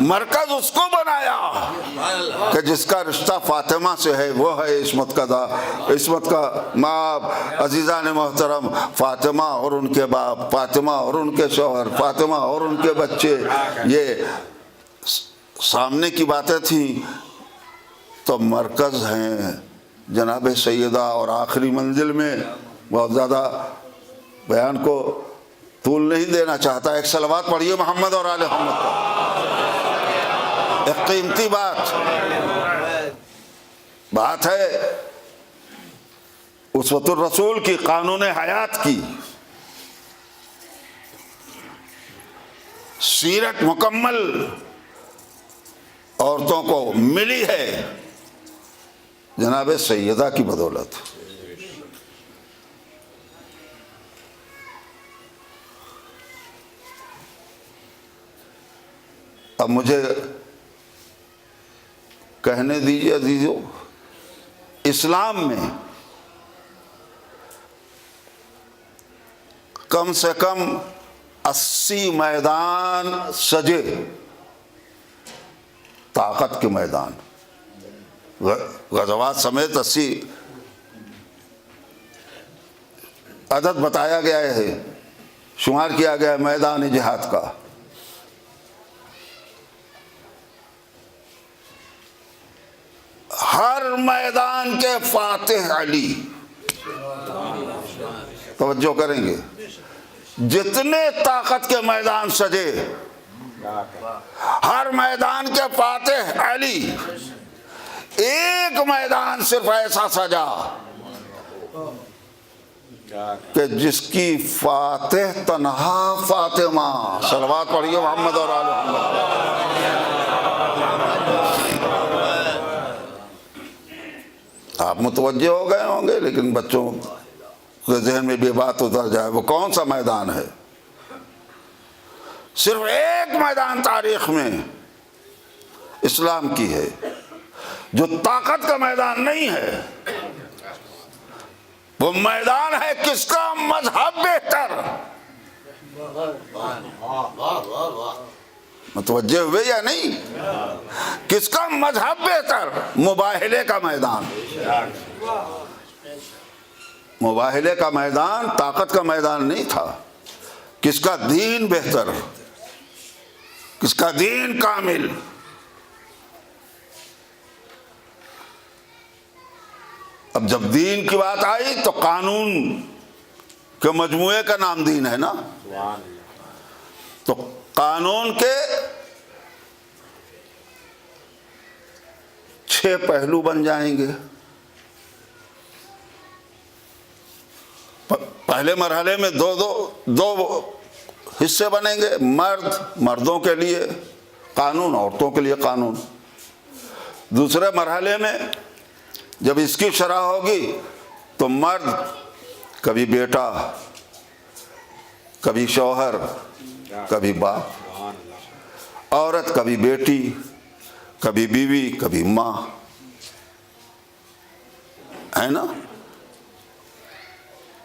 مرکز اس کو بنایا کہ جس کا رشتہ فاطمہ سے ہے، وہ ہے عصمت کا ماں. عزیزان محترم، فاطمہ اور ان کے باپ، فاطمہ اور ان کے شوہر، فاطمہ اور ان کے بچے، یہ سامنے کی باتیں تھیں. تو مرکز ہیں جناب سیدہ. اور آخری منزل میں بہت زیادہ بیان کو طول نہیں دینا چاہتا، ایک صلوات پڑھیے محمد اور آل محمد پر. ایک قیمتی بات ہے اسوۃ الرسول کی، قانون حیات کی. سیرت مکمل عورتوں کو ملی ہے جناب سیدہ کی بدولت. اب مجھے کہنے دیجیے عزیزو، اسلام میں کم سے کم 80 میدان سجے، طاقت کے میدان، غزوات سمیت 80 عدد بتایا گیا ہے، شمار کیا گیا ہے میدان جہاد کا. ہر میدان کے فاتح علی. توجہ کریں گے، جتنے طاقت کے میدان سجے ہر میدان کے فاتح علی. ایک میدان صرف ایسا سجا کہ جس کی فاتح تنہا فاطمہ. صلوات پڑھیے محمد اور آل محمد. آپ متوجہ ہو گئے ہوں گے، لیکن بچوں کے ذہن میں بھی بات اتر جائے. وہ کون سا میدان ہے؟ صرف ایک میدان تاریخ میں اسلام کی ہے جو طاقت کا میدان نہیں ہے. وہ میدان ہے کس کا؟ مذہب بہتر. متوجہ ہوئے یا نہیں؟ کس کا؟ مذہب بہتر. مباہلے کا میدان. مباہلے کا میدان طاقت کا میدان نہیں تھا. کس کا؟ دین بہتر، کس کا؟ دین کامل. اب جب دین کی بات آئی تو قانون کے مجموعے کا نام دین ہے نا. تو قانون کے 6 پہلو بن جائیں گے. پہلے مرحلے میں دو حصے بنیں گے. مردوں کے لیے قانون، عورتوں کے لیے قانون. دوسرے مرحلے میں جب اس کی شرح ہوگی تو مرد کبھی بیٹا، کبھی شوہر، کبھی باپ، عورت کبھی بیٹی، کبھی بیوی، کبھی ماں، ہے نا؟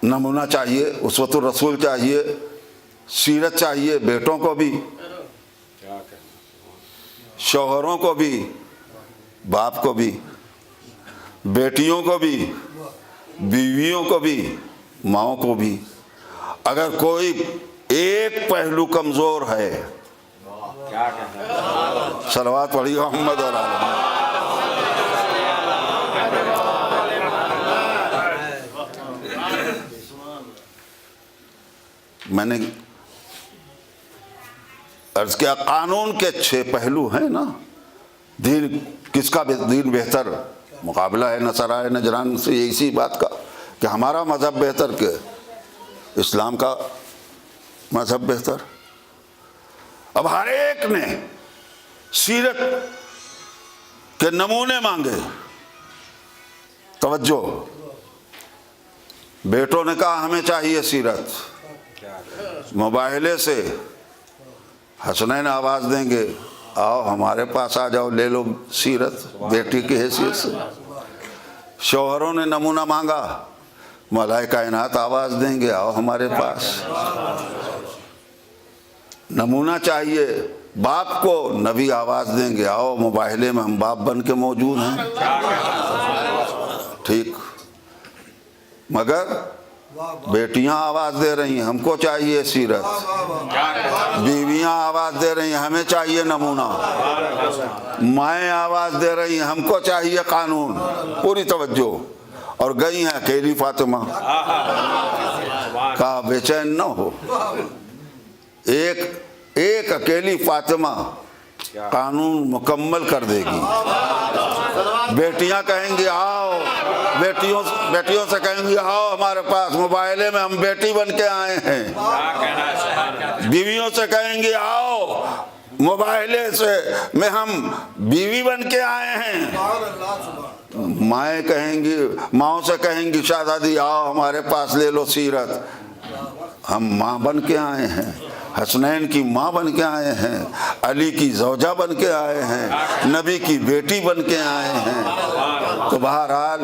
نمونہ چاہیے، اسوۃ الرسول چاہیے، سیرت چاہیے بیٹوں کو بھی، شوہروں کو بھی، باپ کو بھی، بیٹیوں کو بھی، بیویوں کو بھی، ماؤں کو بھی۔ اگر کوئی ایک پہلو کمزور ہے، صلوات پڑھیے محمد اور آل محمد۔ میں نے عرض کیا قانون کے 6 پہلو ہیں نا۔ دین کس کا دین بہتر؟ مقابلہ ہے نصارہ نجران سے اسی بات کا کہ ہمارا مذہب بہتر کہ اسلام کا مذہب بہتر۔ اب ہر ایک نے سیرت کے نمونے مانگے۔ توجہ، بیٹوں نے کہا ہمیں چاہیے سیرت، مباہلے سے حسنین آواز دیں گے آؤ ہمارے پاس آ جاؤ، لے لو سیرت بیٹی کی حیثیت سے۔ شوہروں نے نمونہ مانگا، ملائکہ کائنات آواز دیں گے آؤ ہمارے پاس۔ نمونہ چاہیے باپ کو، نبی آواز دیں گے آؤ مباہلے میں ہم باپ بن کے موجود ہیں۔ ٹھیک، مگر بیٹیاں آواز دے رہی ہیں ہم کو چاہیے سیرت، بیویاں آواز دے رہی ہیں ہمیں چاہیے نمونہ، مائیں آواز دے رہی ہیں ہم کو چاہیے قانون۔ پوری توجہ۔ اور گئی ہیں اکیلی فاطمہ، کہا بے چین نہ ہو، ایک اکیلی فاطمہ قانون مکمل کر دے گی۔ بیٹیاں کہیں گی آؤ، بیٹیوں سے کہیں گی آؤ ہمارے پاس، موبائلے میں ہم بیٹی بن کے آئے ہیں۔ بیویوں سے کہیں گی آؤ، موبائلے سے میں ہم بیوی بن کے آئے ہیں۔ مائیں کہیں گی، ماؤں سے کہیں گی شہزادی آؤ ہمارے پاس لے لو سیرت، ہم ماں بن کے آئے ہیں، حسنین کی ماں بن کے آئے ہیں، علی کی زوجہ بن کے آئے ہیں، نبی کی بیٹی بن کے آئے ہیں۔ تو بہرحال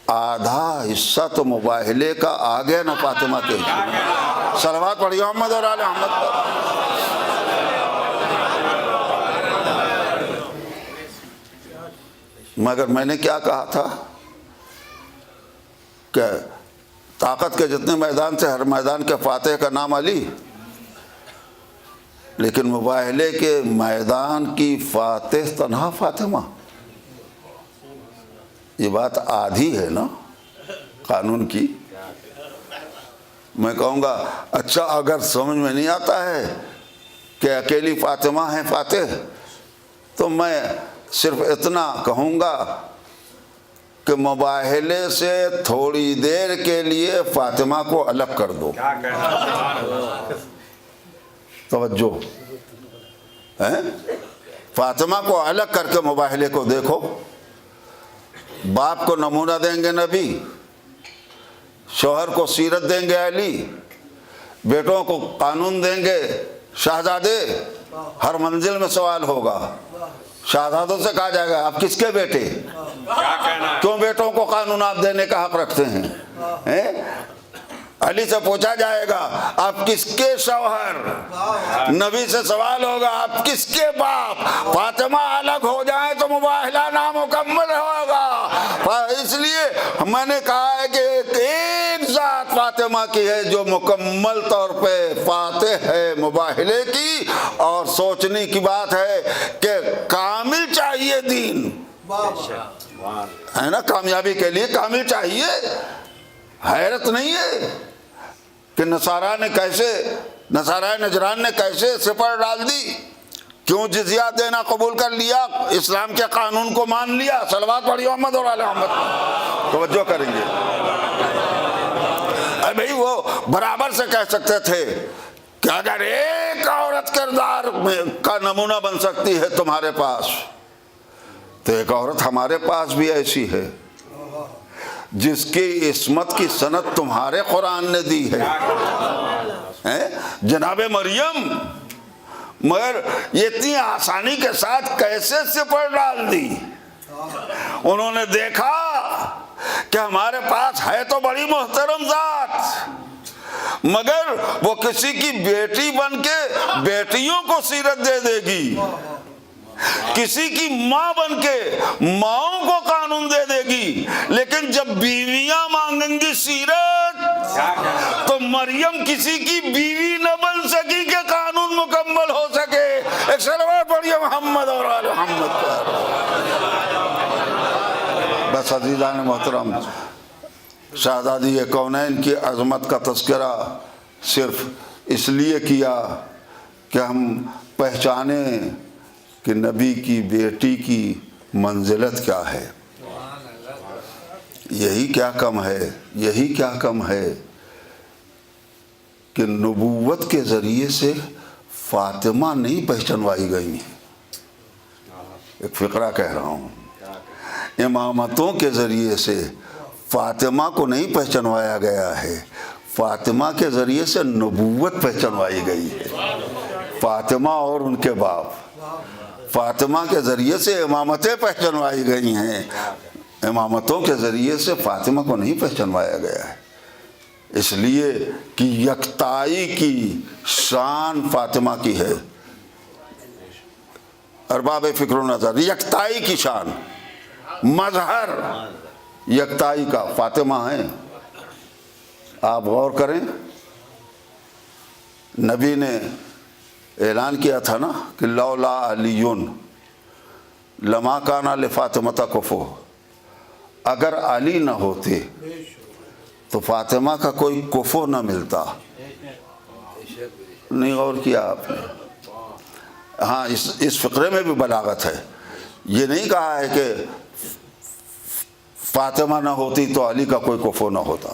آدھا حصہ تو مباہلے کا آ گیا نا فاطمہ کے۔ صلوات پڑھیے محمد اور آل محمد پر۔ مگر میں نے کیا کہا تھا کہ طاقت کے جتنے میدان سے ہر میدان کے فاتح کا نام علی، لیکن مباہلے کے میدان کی فاتح تنہا فاطمہ۔ یہ بات آدھی ہے نا قانون کی۔ میں کہوں گا اچھا اگر سمجھ میں نہیں آتا ہے کہ اکیلی فاطمہ ہیں فاتح، تو میں صرف اتنا کہوں گا کہ مباہلے سے تھوڑی دیر کے لیے فاطمہ کو الگ کر دو۔ توجہ ہے، فاطمہ کو الگ کر کے مباہلے کو دیکھو۔ باپ کو نمونہ دیں گے نبی، شوہر کو سیرت دیں گے علی، بیٹوں کو قانون دیں گے شہزادے۔ ہر منزل میں سوال ہوگا، شہزادوں سے کہا جائے گا آپ کس کے بیٹے، کیوں بیٹوں کو قانون آپ دینے کا حق رکھتے ہیں؟ علی سے پوچھا جائے گا آپ کس کے شوہر، نبی سے سوال ہوگا آپ کس کے باپ۔ فاطمہ الگ ہو جائیں تو مباہلہ نامکمل ہوگا۔ اس لیے میں نے کہا ہے کہ ایک ذات فاطمہ کی ہے جو مکمل طور پہ فاتح ہے مباہلے کی، اور سوچنے کی بات ہے کہ کامل چاہیے دین، ہے نا؟ کامیابی کے لیے کامل چاہیے۔ حیرت نہیں ہے کہ نصارہ نجران نے کیسے سپر ڈال دی، کیوں جزیہ دینا قبول کر لیا، اسلام کے قانون کو مان لیا۔ صلوات پڑھیے محمد اور آل محمد۔ توجہ کریں گے بھئی، وہ برابر سے کہہ سکتے تھے کہ اگر ایک عورت کردار کا نمونہ بن سکتی ہے تمہارے پاس تو ایک عورت ہمارے پاس بھی ایسی ہے جس کی عصمت کی سند تمہارے قرآن نے دی ہے، جناب مریم، مگر یہ اتنی آسانی کے ساتھ کیسے سپر ڈال دی؟ انہوں نے دیکھا کہ ہمارے پاس ہے تو بڑی محترم ذات، مگر وہ کسی کی بیٹی بن کے بیٹیوں کو سیرت دے دے گی، کسی کی ماں بن کے ماؤں کو قانون دے دے گی، لیکن جب بیویاں مانگیں گی سیرت تو مریم کسی کی بیوی نہ بن سکی کہ قانون مکمل ہو سکے۔ ایک صلوات پڑھیے محمد اور آل محمد پر۔ بس عزیزان محترم، شہزادی کونین کی عظمت کا تذکرہ صرف اس لیے کیا کہ ہم پہچانیں کہ نبی کی بیٹی کی منزلت کیا ہے۔ یہی کیا کم ہے، یہی کیا کم ہے کہ نبوت کے ذریعے سے فاطمہ نہیں پہچنوائی گئی ہیں۔ ایک فقرہ کہہ رہا ہوں، امامتوں کے ذریعے سے فاطمہ کو نہیں پہچنوایا گیا ہے، فاطمہ کے ذریعے سے نبوت پہچنوائی گئی ہے۔ فاطمہ اور ان کے باپ، فاطمہ کے ذریعے سے امامتیں پہچنوائی گئی ہیں، امامتوں کے ذریعے سے فاطمہ کو نہیں پہچنوایا گیا ہے، اس لیے کہ یکتائی کی شان فاطمہ کی ہے۔ ارباب فکر و نظر، یکتائی کی شان، مظہر یکتائی کا فاطمہ ہے۔ آپ غور کریں، نبی نے اعلان کیا تھا نا کہ لولا علی لما کان لفاطمہ کفو، اگر علی نہ ہوتے تو فاطمہ کا کوئی کفو نہ ملتا۔ نہیں غور کیا آپ نے؟ ہاں، اس فقرے میں بھی بلاغت ہے۔ یہ نہیں کہا ہے کہ فاطمہ نہ ہوتی تو علی کا کوئی کفو نہ ہوتا۔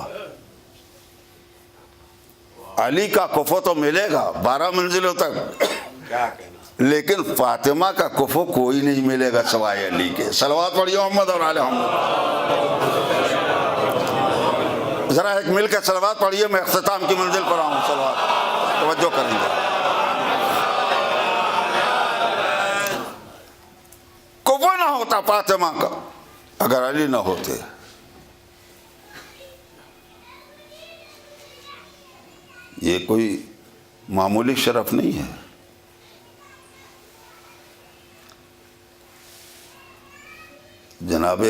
علی کا کفو تو ملے گا 12 منزلوں تک، لیکن فاطمہ کا کفو کوئی نہیں ملے گا سوائے علی کے۔ صلوات پڑھیے محمد اور آل محمد۔ ذرا ایک مل کے صلوات پڑھیے، میں اختتام کی منزل پر آؤں۔ صلوات توجہ کریں گے۔ کفو نہ ہوتا فاطمہ کا اگر علی نہ ہوتے۔ یہ کوئی معمولی شرف نہیں ہے۔ جناب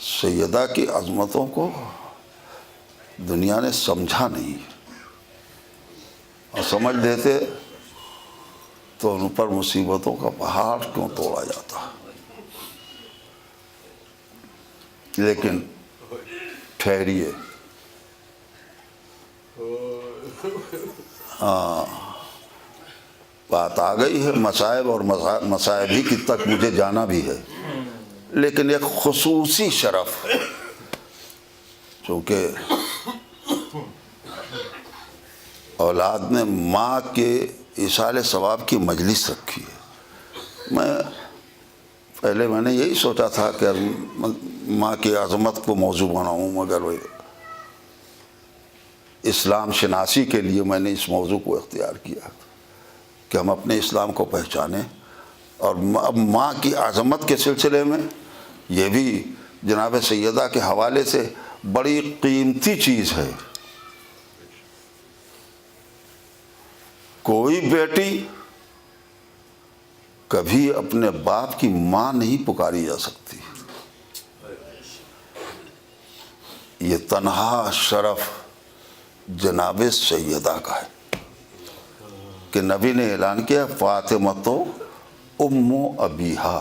سیدہ کی عظمتوں کو دنیا نے سمجھا نہیں، اور سمجھ لیتے تو ان پر مصیبتوں کا پہاڑ کیوں توڑا جاتا۔ لیکن ٹھہریے، بات آ گئی ہے مصائب اور مصائب ہی کی تک مجھے جانا بھی ہے، لیکن ایک خصوصی شرف، چونکہ اولاد نے ماں کے ایصال ثواب کی مجلس رکھی ہے۔ پہلے میں نے یہی سوچا تھا کہ ماں کی عظمت کو موضوع بناؤں، مگر اسلام شناسی کے لیے میں نے اس موضوع کو اختیار کیا کہ ہم اپنے اسلام کو پہچانیں، اور اب ماں کی عظمت کے سلسلے میں یہ بھی جناب سیدہ کے حوالے سے بڑی قیمتی چیز ہے۔ کوئی بیٹی کبھی اپنے باپ کی ماں نہیں پکاری جا سکتی۔ یہ تنہا شرف جناب سیدہ کا ہے کہ نبی نے اعلان کیا فاطمہ تو ام ابیہا،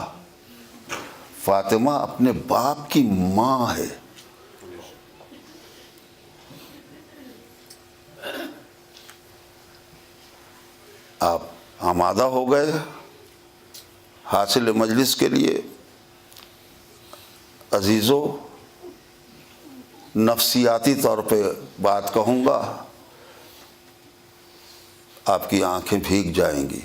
فاطمہ اپنے باپ کی ماں ہے۔ آپ آمادہ ہو گئے حاصل مجلس کے لیے؟ عزیزو، نفسیاتی طور پہ بات کہوں گا، آپ کی آنکھیں بھیگ جائیں گی۔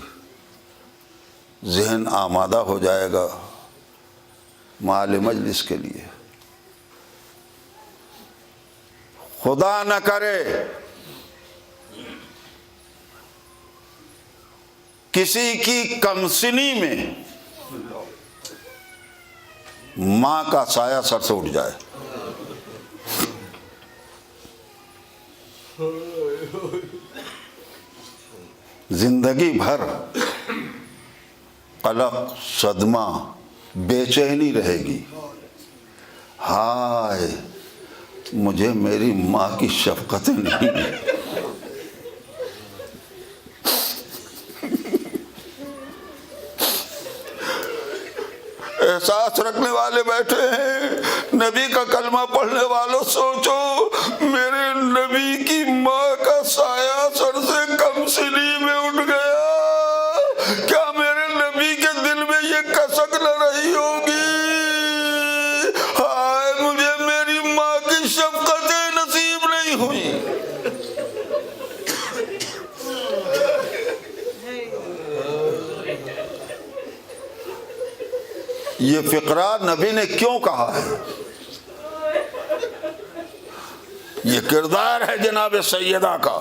ذہن آمادہ ہو جائے گا مال مجلس کے لیے۔ خدا نہ کرے کسی کی کمسنی میں ماں کا سایہ سر سے اٹھ جائے۔ زندگی بھر قلق، صدمہ، بے چینی رہے گی۔ ہائے مجھے میری ماں کی شفقتیں نہیں ہیں۔ احساس رکھنے والے بیٹھے ہیں، نبی کا کلمہ پڑھنے والوں سوچو، میرے نبی کی ماں کا سایہ سر سے کم سنی میں اٹھ گیا، کیا میرے نبی کے دل میں یہ کسک نہ رہی ہوگی؟ ہائے مجھے میری ماں کی شفقتیں نصیب نہیں ہوئی۔ یہ فقرہ نبی نے کیوں کہا ہے؟ یہ کردار ہے جناب سیدہ کا۔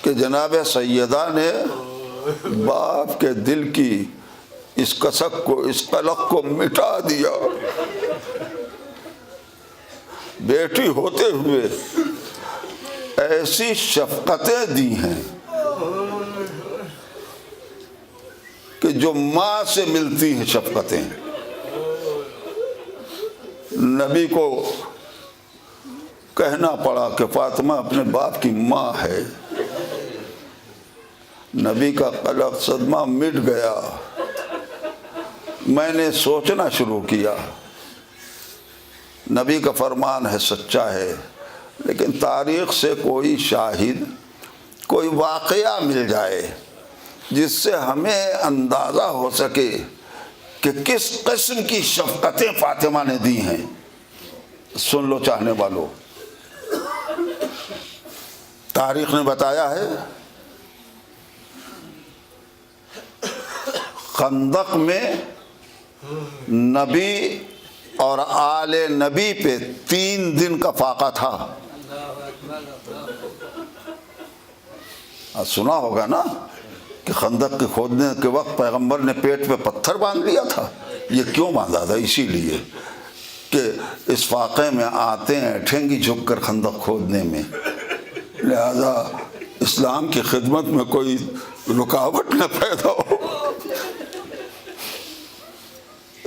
کہ جناب سیدہ نے باپ کے دل کی اس کسک کو، اس قلق کو مٹا دیا۔ بیٹی ہوتے ہوئے ایسی شفقتیں دی ہیں کہ جو ماں سے ملتی ہیں شفقتیں۔ نبی کو کہنا پڑا کہ فاطمہ اپنے باپ کی ماں ہے۔ نبی کا قلق، صدمہ مٹ گیا۔ میں نے سوچنا شروع کیا، نبی کا فرمان ہے، سچا ہے، لیکن تاریخ سے کوئی شاہد، کوئی واقعہ مل جائے جس سے ہمیں اندازہ ہو سکے کہ کس قسم کی شفقتیں فاطمہ نے دی ہیں۔ سن لو چاہنے والوں، تاریخ نے بتایا ہے خندق میں نبی اور آل نبی پہ 3 دن کا فاقہ تھا۔ سنا ہوگا نا کہ خندق کے کھودنے کے وقت پیغمبر نے پیٹ پہ پتھر باندھ لیا تھا۔ یہ کیوں باندھا تھا؟ اسی لیے کہ اس فاقے میں آتے ہیں ٹھینگی جھک کر خندق کھودنے میں، لہذا اسلام کی خدمت میں کوئی رکاوٹ نہ پیدا ہو۔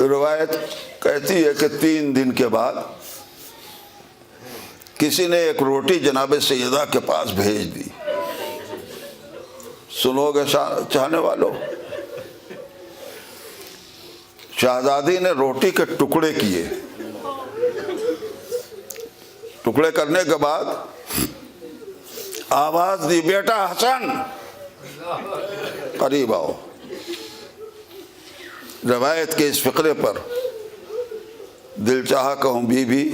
روایت کہتی ہے کہ 3 دن کے بعد کسی نے ایک روٹی جناب سیدہ کے پاس بھیج دی۔ سنو گے چاہنے والوں، شہزادی نے روٹی کے ٹکڑے کیے۔ ٹکڑے کرنے کے بعد آواز دی، بیٹا حسن قریب آؤ۔ روایت کے اس فقرے پر دل چاہا کہوں، بی بی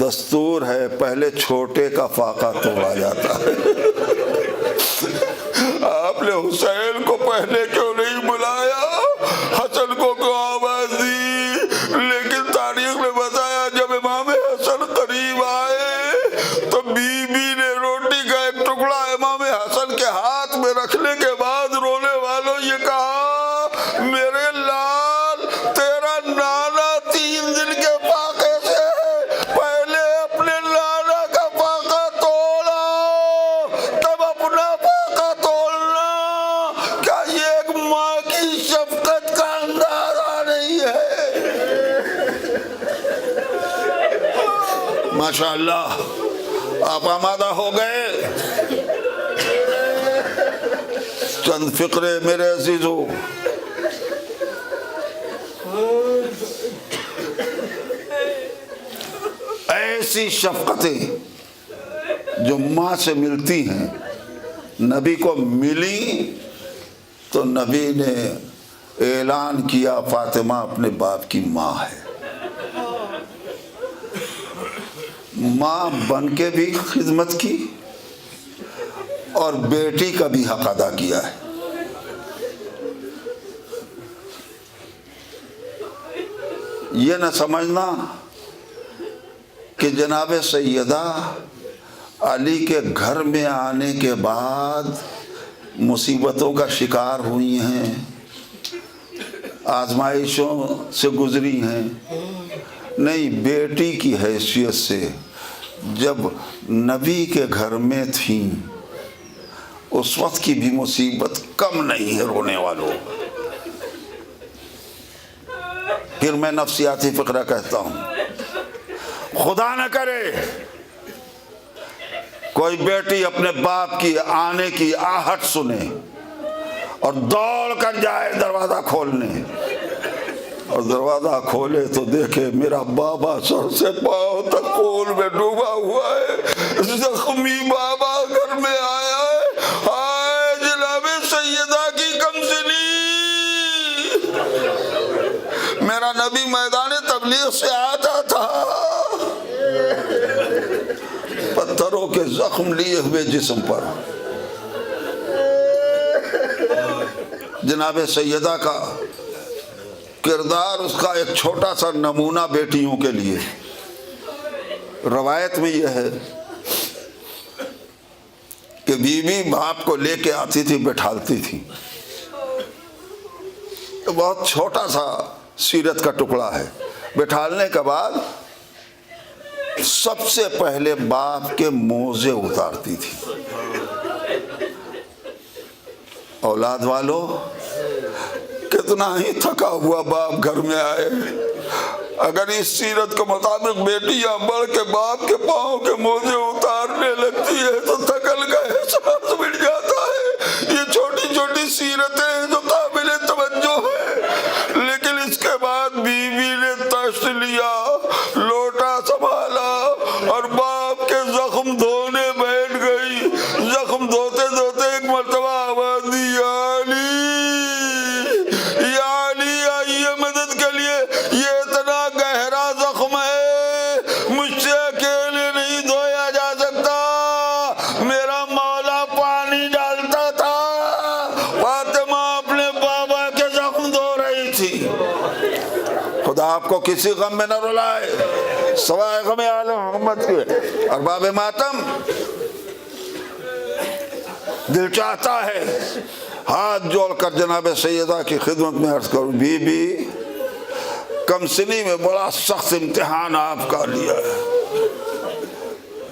دستور ہے پہلے چھوٹے کا فاقہ توڑا جاتا ہے۔ آپ نے حسین کو پہلے کیوں نہیں بلایا؟ حسن کو کیوں آواز دی؟ لیکن تاریخ نے بتایا جب امام حسن قریب آئے تو بی بی نے روٹی کا ایک ٹکڑا امام حسن کے ہاتھ میں رکھنے کے بعد رونے والوں یہ کہا، میرے لال تیرا نانا 3 دن کے فاقے سے پہلے اپنے نانا کا فاقہ توڑا، تب اپنا فاقہ توڑنا، کیا یہ ایک ماں کی شفقت کا اندازہ نہیں ہے؟ ماشاءاللہ آپ آمادہ ہو گئے؟ چند فقرے میرے عزیزو۔ ایسی شفقتیں جو ماں سے ملتی ہیں، نبی کو ملی تو نبی نے اعلان کیا فاطمہ اپنے باپ کی ماں ہے۔ ماں بن کے بھی خدمت کی، اور بیٹی کا بھی حق ادا کیا ہے۔ یہ نہ سمجھنا کہ جناب سیدہ علی کے گھر میں آنے کے بعد مصیبتوں کا شکار ہوئی ہیں، آزمائشوں سے گزری ہیں۔ نہیں، بیٹی کی حیثیت سے جب نبی کے گھر میں تھیں اس وقت کی بھی مصیبت کم نہیں ہے رونے والوں۔ پھر میں نفسیاتی فقرہ کہتا ہوں، خدا نہ کرے کوئی بیٹی اپنے باپ کی آنے کی آہٹ سنے اور دوڑ کر جائے دروازہ کھولنے، اور دروازہ کھولے تو دیکھے میرا بابا سر سے پاؤں تک خون میں ڈوبا ہوا ہے، زخمی بابا گھر میں آیا ہے، ہائے جناب سیدہ کی کمسنی۔ میرا نبی میدان تبلیغ سے آتا تھا، پتھروں کے زخم لیے ہوئے جسم پر۔ جناب سیدہ کا کردار، اس کا ایک چھوٹا سا نمونہ بیٹیوں کے لیے۔ روایت میں یہ ہے کہ بیوی باپ کو لے کے آتی تھی، بٹھالتی تھی۔ بہت چھوٹا سا سیرت کا ٹکڑا ہے۔ بٹھالنے کے بعد سب سے پہلے باپ کے موزے اتارتی تھی۔ اولاد والو، کتنا ہی تھکا ہوا باپ گھر میں آئے، اگر اس سیرت کے مطابق بیٹیاں بڑھ کے باپ کے پاؤں کے موزے اتارنے لگتی ہے تو تھکن کا احساس مٹ جاتا ہے۔ یہ چھوٹی چھوٹی سیرتیں ہیں جو قابل توجہ ہے، لیکن اس کے بعد بیوی نے تشت لیا، لوٹا سنبھالا اور باپ کے زخم دھونے بیٹھ گئی۔ زخم دھوتے دھوتے ایک مرتبہ آواز دی، یا علی آئیے مدد کے لیے، یہ اتنا گہرا زخم ہے، مجھ سے اکیلے نہیں دھویا جا سکتا، میرا مولا پانی ڈالتا تھا۔ فاطمہ اپنے بابا کے زخم دھو رہی تھی۔ خدا آپ کو کسی غم میں نہ رلائے سوائے غم آل محمد کے۔ ارباب ماتم، دل چاہتا ہے ہاتھ جوڑ کر جناب سیدہ کی خدمت میں عرض کروں، بی بی کم سنی میں بڑا سخت امتحان آپ کا لیا ہے،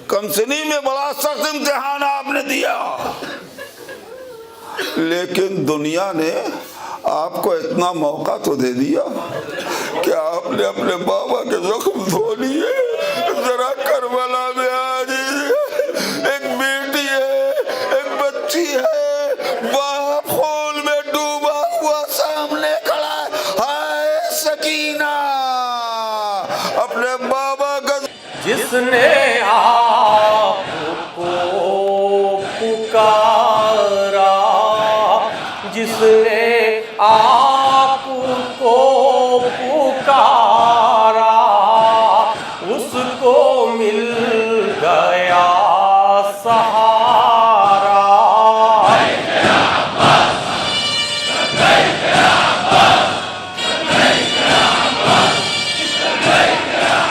کم سنی میں بڑا سخت امتحان آپ نے دیا، لیکن دنیا نے آپ کو اتنا موقع تو دے دیا کہ آپ نے اپنے بابا کے زخم دھو لیے۔ ذرا کربلا میں آ جائیے، ایک بیٹی ہے، ایک بچی ہے، باپ خون میں ڈوبا ہوا سامنے کھڑا ہے، ہائے سکینہ اپنے بابا کا۔ جس نے آپ کو پکارا، جس نے آپ کو